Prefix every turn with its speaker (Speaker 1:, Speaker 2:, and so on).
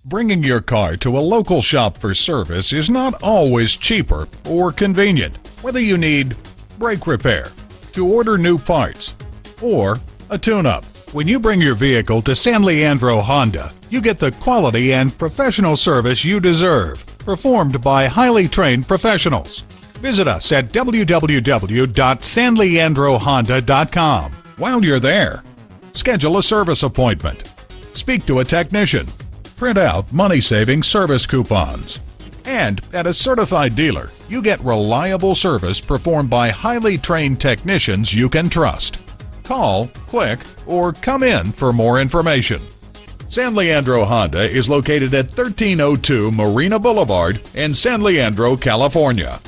Speaker 1: Bringing your car to a local shop for service is not always cheaper or convenient. Whether you need brake repair, to order new parts, or a tune-up, when you bring your vehicle to San Leandro Honda, you get the quality and professional service you deserve, performed by highly trained professionals. Visit us at www.sanleandrohonda.com. While you're there, schedule a service appointment, speak to a technician, print out money-saving service coupons. And at a certified dealer, you get reliable service performed by highly trained technicians you can trust. Call, click, or come in for more information. San Leandro Honda is located at 1302 Marina Boulevard in San Leandro, California.